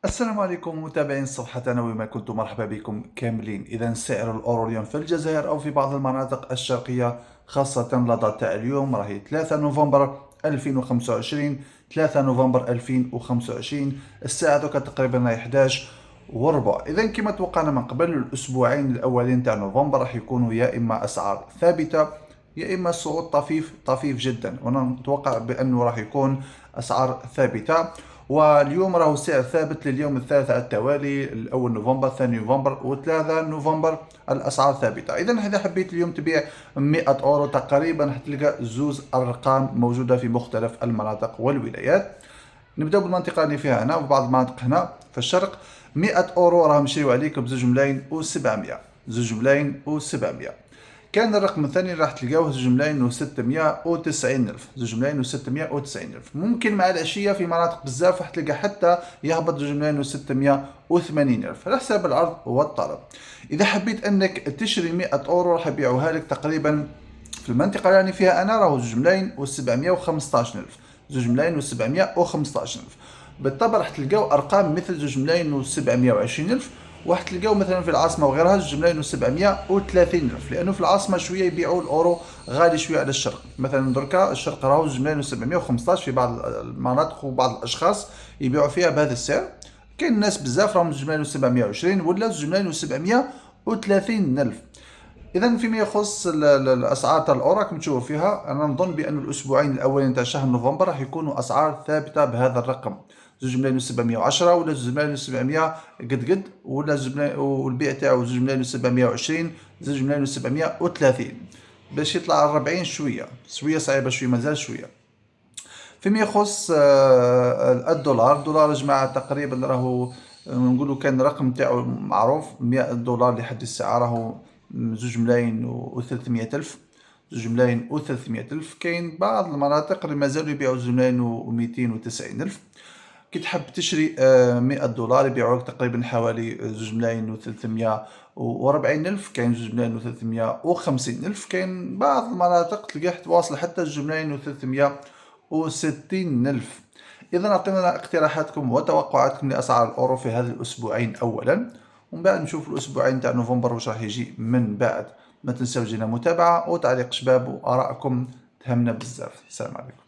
السلام عليكم متابعين صفحتنا وما كنتم مرحبا بكم كاملين. إذا سعر الأورو اليوم في الجزائر أو في بعض المناطق الشرقية خاصة لدى تاع اليوم راهي 3 نوفمبر 2025. 3 نوفمبر 2025 الساعة دوكا تقريبا راهي 11 وربع. إذا كما توقعنا من قبل الأسبوعين الأولين تاع نوفمبر راح يكونوا يا إما أسعار ثابتة يا إما صعود طفيف جدا، ونتوقع بأنه راح يكون أسعار ثابتة. واليوم راهو سعر ثابت لليوم الثالث على التوالي، الأول نوفمبر، ثاني نوفمبر، وثلاثة نوفمبر الأسعار ثابتة. إذا إذا حبيت اليوم تبيع 100 أورو تقريبا حتلقى زوز أرقام موجودة في مختلف المناطق والولايات. نبداو بالمنطقة اللي فيها هنا وبعض المناطق هنا في الشرق. 100 أورو راهم يشريو عليك بزوج ملاين و700، زوج ملاين و700. كان الرقم الثاني راح تلقاوه 2,690 ألف، 2,690 ألف. ممكن مع العشية في مناطق بزاف راح تلقى حتى يهبط 2,680 ألف على حساب العرض والطلب. إذا حبيت أنك تشري 100 أورو راح يبيعوها لك تقريبا في المنطقة اللي يعني فيها أنا راهو 2,715 ألف، 2,715 ألف. بالطبع راح تلقاو أرقام مثل 2,720 ألف، واحد تلقاو مثلا في العاصمه وغيرها 2,730 ألف، لانه في العاصمه شويه يبيعوا الاورو غالي شويه على الشرق. مثلا دركا الشرق راهو 2,715 في بعض المناطق وبعض الاشخاص يبيعوا فيها بهذا السعر. كاين ناس بزاف راهم 2,720 ولا 2,730 ألف. اذا فيما يخص الاسعار تاع الاورو راكم تشوفوا فيها، انا نظن بان الاسبوعين الاولين تاع شهر نوفمبر راح يكونوا اسعار ثابته بهذا الرقم، 2,710 ولا 2,700 قد ولا والبيع تاعو 2,720، 2,730 باش يطلع 40 شويه صعيبه شويه، مازال شويه. فيما يخص الدولار يا جماعه تقريبا راهو نقولوا كان الرقم تاعو معروف 100 دولار لحد الساعه راهو 2,300 ألف، 2,300 ألف. كاين بعض المناطق اللي مازالوا يبيعوا 2,290 ألف. كي تحب تشري 100 دولار يبيعوك تقريبا حوالي 2,340 ألف، كاين 2,350 ألف. كاين بعض المناطق تلقاه تواصل حتى 2,360 ألف. إذا أعطينا اقتراحاتكم وتوقعاتكم لأسعار الأورو في هذا الأسبوعين أولا، ومن بعد نشوف الأسبوعين تاع نوفمبر واش راح يجي من بعد. ما تنساو جينا متابعة وتعليق شباب، وآراءكم تهمنا بزاف. السلام عليكم.